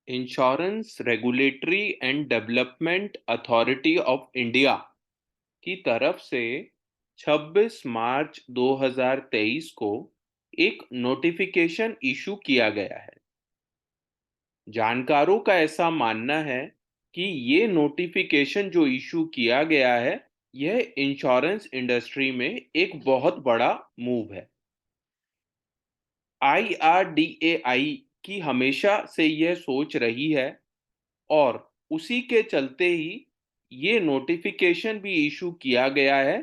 Insurance regulatory and development authority of India की तरफ से 26 मार्च 2023 को एक नोटिफिकेशन इशू किया गया है। जानकारों का ऐसा मानना है कि ये नोटिफिकेशन जो इशू किया गया है, यह इंश्योरेंस इंडस्ट्री में एक बहुत बड़ा मूव है। आईआरडीएआई की हमेशा से यह सोच रही है और उसी के चलते ही ये नोटिफिकेशन भी इशू किया गया है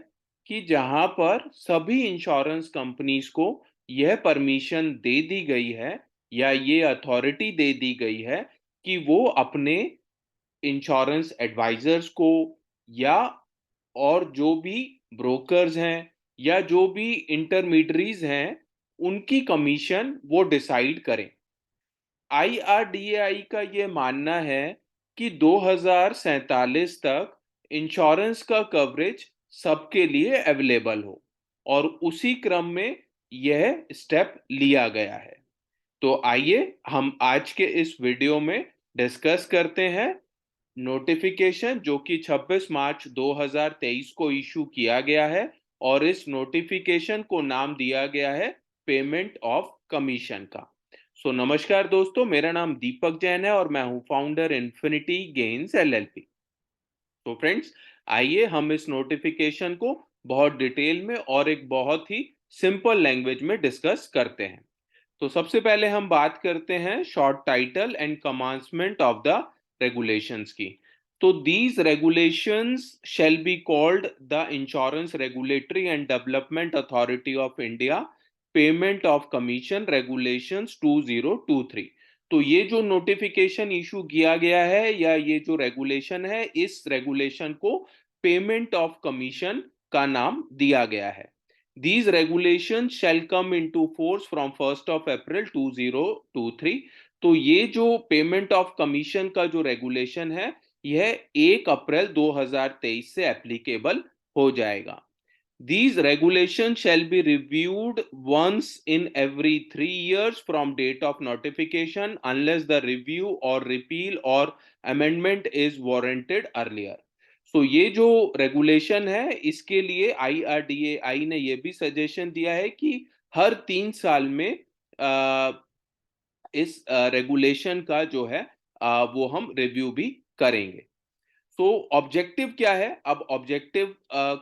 कि जहां पर सभी इंश्योरेंस कंपनीज को यह परमिशन दे दी गई है या ये अथॉरिटी दे दी गई है कि वो अपने इंश्योरेंस एडवाइजर्स को या और जो भी ब्रोकर्स हैं या जो भी इंटरमीडियरीज हैं, उनकी कमीशन वो डिसाइड करें। आईआरडीएआई का ये मानना है कि 2047 तक इंश्योरेंस का कवरेज सबके लिए अवेलेबल हो और उसी क्रम में यह स्टेप लिया गया है। तो आइए हम आज के इस वीडियो में डिस्कस करते हैं नोटिफिकेशन जो कि 26 मार्च 2023 को इशू किया गया है और इस नोटिफिकेशन को नाम दिया गया है पेमेंट ऑफ कमीशन का। नमस्कार दोस्तों, मेरा नाम दीपक जैन है और मैं हूं फाउंडर इन्फिनिटी गेन्स एलएलपी। तो फ्रेंड्स, आइए हम इस नोटिफिकेशन को बहुत डिटेल में और एक बहुत ही सिंपल लैंग्वेज में डिस्कस करते हैं। तो सबसे पहले हम बात करते हैं short title and commencement of the regulations की। तो these regulations shall be called the insurance regulatory and development authority of India payment of commission regulations 2023। तो ये जो नोटिफिकेशन इशू किया गया है या ये जो रेगुलेशन है, इस रेगुलेशन को पेमेंट ऑफ कमीशन का नाम दिया गया है। These regulations shall come into force from 1st of April 2023। तो ये जो पेमेंट ऑफ कमीशन का जो रेगुलेशन है, यह 1 अप्रैल 2023 से एप्लीकेबल हो जाएगा। These regulations shall be reviewed once in every 3 years from date of notification unless the review or repeal or amendment is warranted earlier। ये जो रेगुलेशन है, इसके लिए आईआरडीएआई ने ये भी सजेशन दिया है कि हर 3 साल में इस रेगुलेशन का जो है वो हम रिव्यू भी करेंगे। ऑब्जेक्टिव क्या है? अब ऑब्जेक्टिव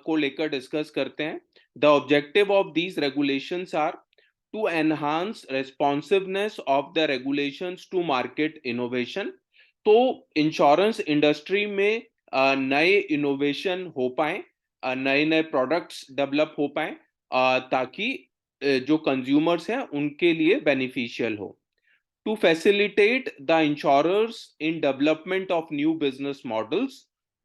को लेकर डिस्कस करते हैं। The objective of these regulations are to enhance responsiveness of the regulations to market innovation. तो इंश्योरेंस इंडस्ट्री में नए इनोवेशन हो पाए, नए नए प्रोडक्ट्स डेवलप हो पाए, ताकि जो कंज्यूमर्स हैं उनके लिए बेनिफिशियल हो। To facilitate the insurers in development of new business models,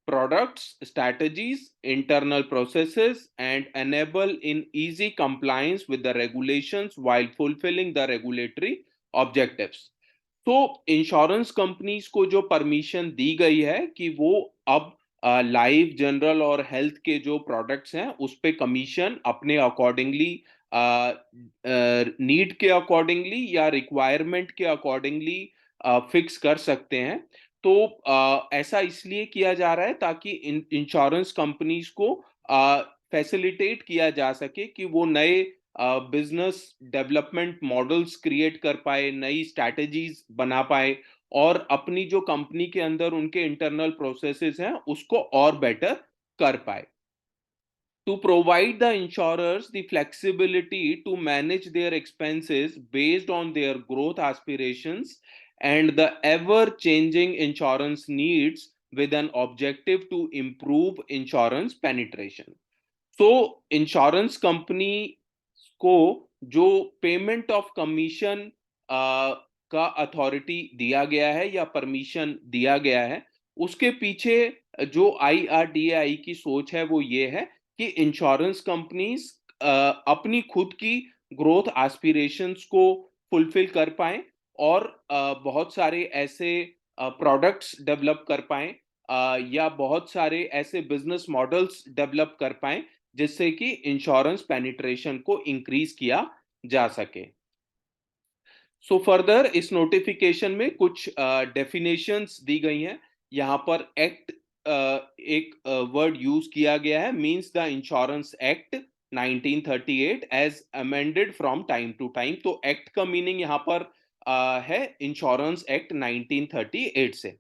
products, strategies, internal processes, and enable in easy compliance with the regulations while fulfilling the regulatory objectives। तो insurance companies को जो permission दी गई है कि वो अब life, general और health के जो प्रोडक्ट्स हैं उस पे कमीशन अपने अकॉर्डिंगली, नीड के अकॉर्डिंगली या रिक्वायरमेंट के अकॉर्डिंगली फिक्स कर सकते हैं। तो ऐसा इसलिए किया जा रहा है ताकि इंश्योरेंस कंपनीज को फैसिलिटेट किया जा सके कि वो नए बिजनेस डेवलपमेंट मॉडल्स क्रिएट कर पाए, नई स्ट्रैटेजीज बना पाए और अपनी जो कंपनी के अंदर उनके इंटरनल प्रोसेसेस हैं उसको और बेटर कर पाए। To provide the insurers the flexibility to manage their expenses based on their growth aspirations and the ever changing insurance needs with an objective to improve insurance penetration। Insurance company को जो payment of commission का authority दिया गया है या permission दिया गया है, उसके पीछे जो आईआरडीएआई की सोच है वो ये है कि इंश्योरेंस कंपनीज अपनी खुद की ग्रोथ एस्पिरेशंस को फुलफिल कर पाएं और बहुत सारे ऐसे प्रोडक्ट्स डेवलप कर पाएं या बहुत सारे ऐसे बिजनेस मॉडल्स डेवलप कर पाएं जिससे कि इंश्योरेंस पेनिट्रेशन को इंक्रीज किया जा सके। सो फर्दर इस नोटिफिकेशन में कुछ डेफिनेशंस दी गई हैं। यहाँ पर एक्ट एक वर्ड यूज किया गया है, means the insurance act 1938 as amended from time to time. तो एक्ट का मीनिंग यहाँ पर है इंश्योरेंस एक्ट 1938 से।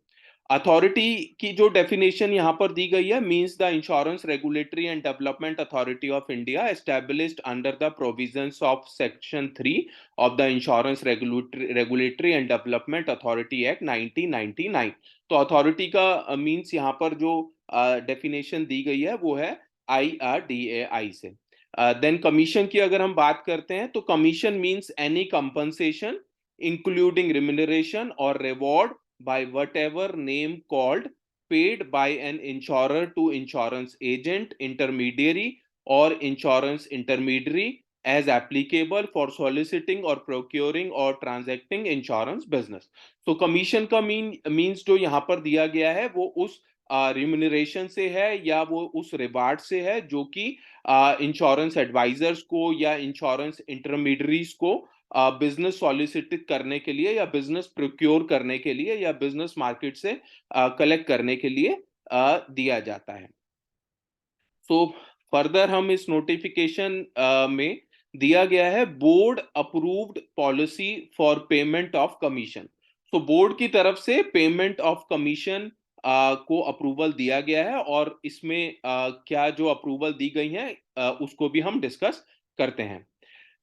अथॉरिटी की जो डेफिनेशन यहाँ पर दी गई है, means the insurance regulatory and development authority of India established under the provisions of section 3 of the Insurance Regulatory and Development Authority Act 1999। तो अथॉरिटी का मींस यहाँ पर जो डेफिनेशन दी गई है वो है IRDAI से। देन कमीशन की अगर हम बात करते हैं तो commission means any compensation including remuneration और reward by whatever name called paid by an insurer to insurance agent, intermediary or insurance intermediary as applicable for soliciting or procuring or transacting insurance business। तो commission का means जो यहाँ पर दिया गया है वो उस रिम्यूनरेशन से है या वो उस रिवार्ड से है जो कि इंश्योरेंस एडवाइजर्स को या इंश्योरेंस इंटरमीडियरीज को बिजनेस सॉलिसिट करने के लिए या बिजनेस प्रोक्योर करने के लिए या बिजनेस मार्केट से कलेक्ट करने के लिए दिया जाता है। सो फर्दर हम इस नोटिफिकेशन में दिया गया है board approved policy for payment of commission. So board की तरफ से पेमेंट ऑफ कमीशन को अप्रूवल दिया गया है और इसमें क्या जो अप्रूवल दी गई है उसको भी हम डिस्कस करते हैं।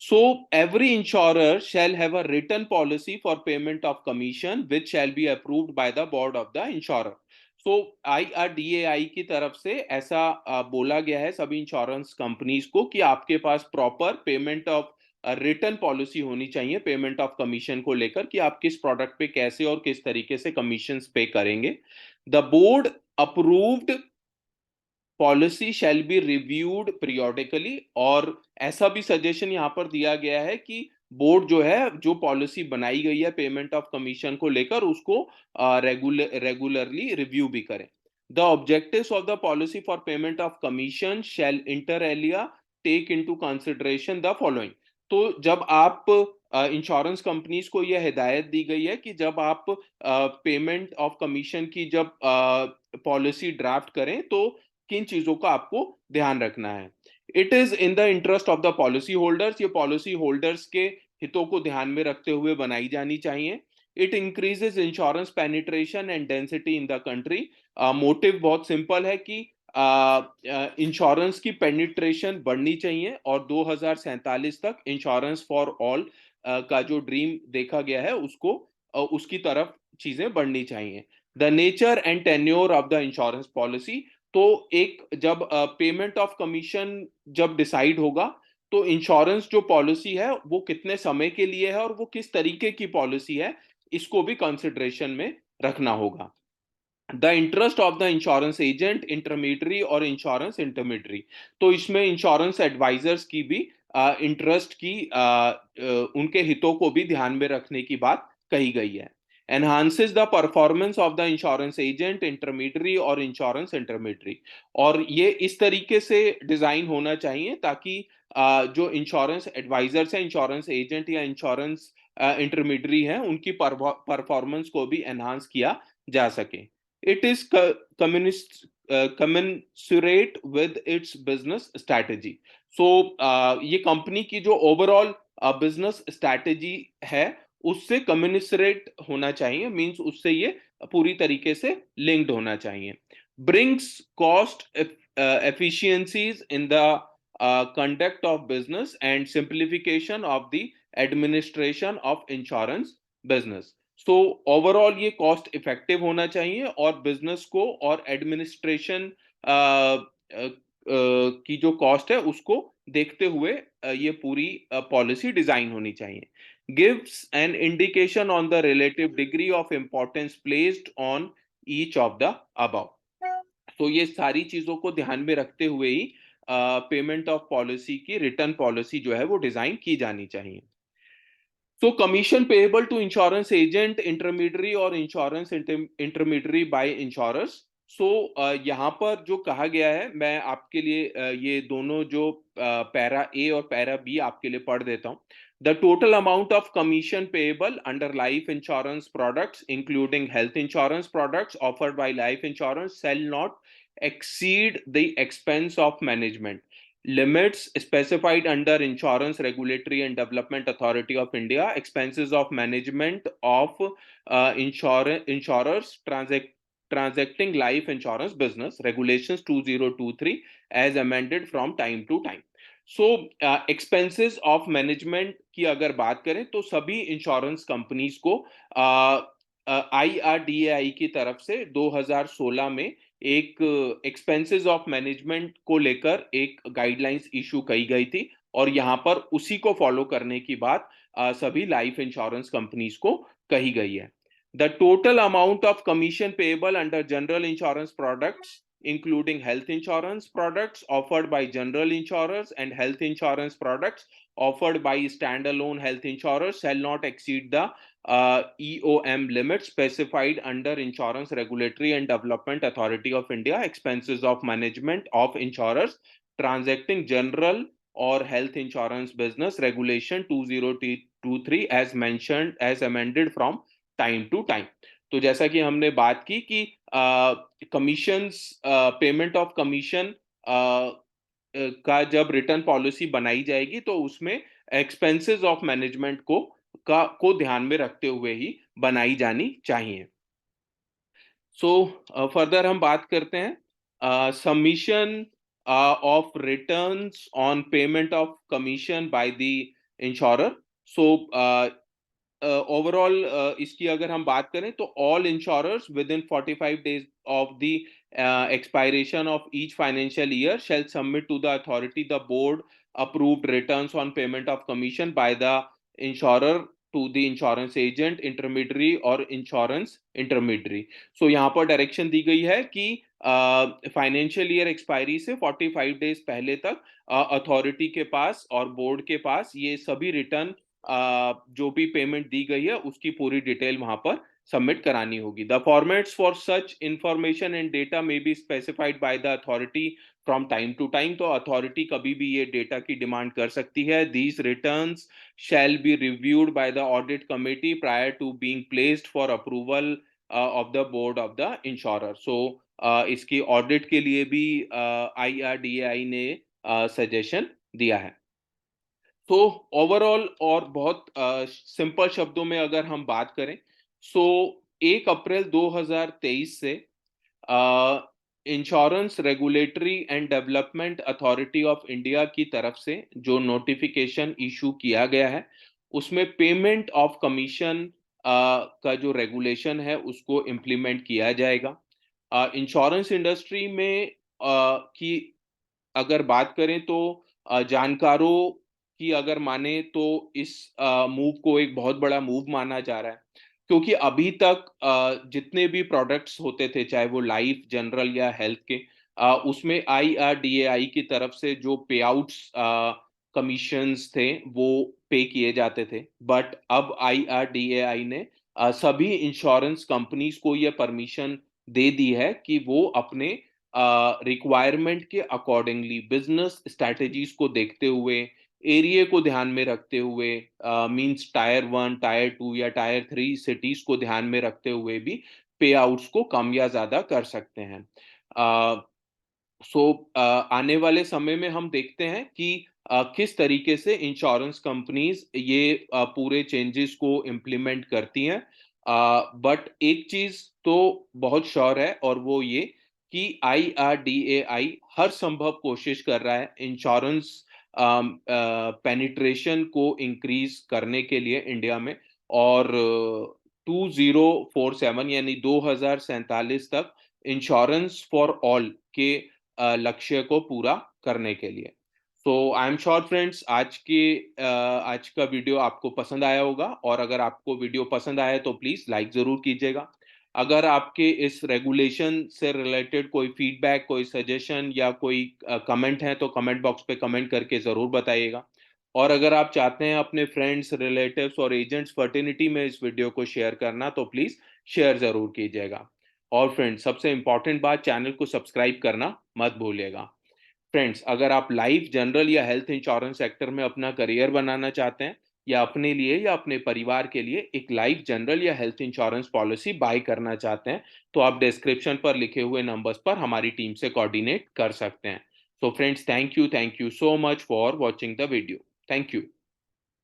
So every insurer shall have a written policy for payment of commission which shall be approved by the board of the insurer। So IRDAI की तरफ से ऐसा बोला गया है सभी इंश्योरेंस कंपनीज को कि आपके पास proper payment of return policy होनी चाहिए पेमेंट ऑफ कमीशन को लेकर कि आप किस प्रोडक्ट पे कैसे और किस तरीके से कमीशन पे करेंगे। The board approved policy shell be reviewed periodically. और ऐसा भी सजेशन यहाँ पर दिया गया है कि बोर्ड जो है जो पॉलिसी बनाई गई है पेमेंट ऑफ कमीशन को लेकर उसको रेगुलरली रिव्यू भी करें। The objectives of the policy for payment of commission shall inter alia take into consideration the following. तो जब आप इंश्योरेंस कंपनीज को यह हिदायत दी गई है कि जब आप पेमेंट ऑफ कमीशन की जब पॉलिसी ड्राफ्ट करें तो किन चीजों का आपको ध्यान रखना है। It is in the interest of the policy holders, ये पॉलिसी होल्डर्स के हितों को ध्यान में रखते हुए बनाई जानी चाहिए। It increases insurance penetration and density in the country. Motive बहुत सिंपल है कि इंश्योरेंस की पेनिट्रेशन बढ़नी चाहिए और 2047 तक इंश्योरेंस फॉर ऑल का जो ड्रीम देखा गया है उसको उसकी तरफ चीजें बढ़नी चाहिए। The nature and tenure of the insurance policy. तो एक जब पेमेंट ऑफ कमीशन जब डिसाइड होगा तो इंश्योरेंस जो पॉलिसी है वो कितने समय के लिए है और वो किस तरीके की पॉलिसी है इसको भी कंसिडरेशन में रखना होगा। The interest of the insurance agent, intermediary और इंश्योरेंस इंटरमीडियरी। तो इसमें इंश्योरेंस एडवाइजर्स की भी इंटरेस्ट की उनके हितों को भी ध्यान में रखने की बात कही गई है। Enhances the performance of the insurance agent, intermediary और इंश्योरेंस इंटरमीडियरी। और ये इस तरीके से डिजाइन होना चाहिए ताकि जो इंश्योरेंस एडवाइजर्स हैं, इंश्योरेंस एजेंट या इंश्योरेंस इंटरमीडियरी हैं, उनकी परफॉर्मेंस को भी एनहांस किया जा सके। It is commensurate with its business strategy। So ये कंपनी की जो ओवरऑल बिजनेस स्ट्रैटेजी है उससे कम्युनिसरेट होना चाहिए, मींस उससे ये पूरी तरीके से लिंक्ड होना चाहिए। Brings cost efficiencies in the conduct of business and simplification of the administration of insurance business। So overall ये कॉस्ट इफेक्टिव होना चाहिए और बिजनेस को और एडमिनिस्ट्रेशन की जो कॉस्ट है उसको देखते हुए ये पूरी पॉलिसी डिजाइन होनी चाहिए। Gives an indication on the relative degree of importance placed on each of the above. तो ये सारी चीजों को ध्यान में रखते हुए ही पेमेंट ऑफ पॉलिसी की रिटर्न पॉलिसी जो है वो डिजाइन की जानी चाहिए। So commission payable to insurance agent, intermediary और insurance intermediary by insurers। So यहाँ पर जो कहा गया है मैं आपके लिए ये दोनों जो पैरा ए और पैरा बी आपके लिए पढ़ देता हूँ। The total amount of commission payable under life insurance products, including health insurance products offered by life insurance, shall not exceed the expense of management limits specified under Insurance Regulatory and Development Authority of India. Expenses of management of insurers transacting life insurance business regulations 2023 as amended from time to time. So expenses of management की अगर बात करें तो सभी insurance companies को IRDAI की तरफ से 2016 में एक एक्सपेंसेस ऑफ मैनेजमेंट को लेकर एक गाइडलाइंस इशू की गई थी और यहाँ पर उसी को फॉलो करने की बात सभी लाइफ इंश्योरेंस कंपनीज को कही गई है. The total amount of commission payable under general insurance products including health insurance products offered by general insurers and health insurance products offered by standalone health insurers shall not exceed the EOM limit specified under Insurance Regulatory and Development Authority of India. Expenses of management of insurers transacting general or health insurance business regulation 2023 as mentioned as amended from time to time. तो जैसा कि हमने बात की कि commissions payment of commission का जब return policy बनाई जाएगी तो उसमें एक्सपेंसेस ऑफ मैनेजमेंट को ध्यान में रखते हुए ही बनाई जानी चाहिए. सो फर्दर हम बात करते हैं submission of returns on payment of commission by the insurer. So overall इसकी अगर हम बात करें तो all insurers with in 45 days of the expiration of each financial year shall submit to the authority the board approved returns on payment of commission by the insurer to the insurance agent intermediary or insurance intermediary. So यहाँ पर direction दी गई है कि financial year expiry से 45 days पहले तक authority के पास और बोर्ड के पास ये सभी रिटर्न जो भी पेमेंट दी गई है उसकी पूरी डिटेल वहां पर सबमिट करानी होगी. The formats for such information and data may be specified by the authority from time to time. तो अथॉरिटी कभी भी ये डेटा की डिमांड कर सकती है. These returns shall be reviewed by the audit committee prior to being placed for approval of the board of the insurer. So इसकी audit के लिए भी आईआरडीएआई ने सजेशन दिया है. तो ओवरऑल और बहुत सिंपल शब्दों में अगर हम बात करें सो 1 अप्रैल 2023 से insurance regulatory and development authority of India की तरफ से जो नोटिफिकेशन इशू किया गया है उसमें पेमेंट ऑफ कमीशन का जो रेगुलेशन है उसको इम्प्लीमेंट किया जाएगा. इंश्योरेंस इंडस्ट्री में की अगर बात करें तो जानकारों की अगर माने तो इस मूव को एक बहुत बड़ा मूव माना जा रहा है क्योंकि अभी तक जितने भी प्रोडक्ट्स होते थे चाहे वो लाइफ जनरल या हेल्थ के उसमें आईआरडीएआई की तरफ से जो पे आउट्स कमीशंस थे वो पे किए जाते थे. बट अब आईआरडीएआई ने सभी इंश्योरेंस कंपनीज को ये परमिशन दे दी है कि वो अपने रिक्वायरमेंट के अकॉर्डिंगली बिजनेस स्ट्रैटेजीज को देखते हुए एरिया को ध्यान में रखते हुए मींस टायर 1 टायर 2 या टायर 3 सिटीज को ध्यान में रखते हुए भी पे आउट्स को कम या ज्यादा कर सकते हैं. आने वाले समय में हम देखते हैं कि किस तरीके से इंश्योरेंस कंपनीज ये पूरे चेंजेस को इम्प्लीमेंट करती हैं. बट एक चीज तो बहुत श्योर है और वो ये कि आईआरडीएआई हर संभव कोशिश कर रहा है इंश्योरेंस पेनिट्रेशन को इंक्रीज करने के लिए इंडिया में और 2047 यानी 2047 तक इंश्योरेंस फॉर ऑल के लक्ष्य को पूरा करने के लिए. सो आई एम श्योर फ्रेंड्स आज का वीडियो आपको पसंद आया होगा और अगर आपको वीडियो पसंद आया तो प्लीज लाइक जरूर कीजिएगा. अगर आपके इस रेगुलेशन से रिलेटेड कोई फीडबैक कोई सजेशन या कोई कमेंट है तो कमेंट बॉक्स पे कमेंट करके ज़रूर बताइएगा. और अगर आप चाहते हैं अपने फ्रेंड्स रिलेटिव्स और एजेंट्स फर्टिनिटी में इस वीडियो को शेयर करना तो प्लीज़ शेयर ज़रूर कीजिएगा. और फ्रेंड्स सबसे इम्पॉर्टेंट बात चैनल को सब्सक्राइब करना मत भूलिएगा. फ्रेंड्स अगर आप लाइफ जनरल या हेल्थ इंश्योरेंस सेक्टर में अपना करियर बनाना चाहते हैं या अपने लिए या अपने परिवार के लिए एक लाइफ जनरल या हेल्थ इंश्योरेंस पॉलिसी बाय करना चाहते हैं, तो आप डिस्क्रिप्शन पर लिखे हुए नंबर्स पर हमारी टीम से कोऑर्डिनेट कर सकते हैं। So friends, thank you so much for watching the video. Thank you.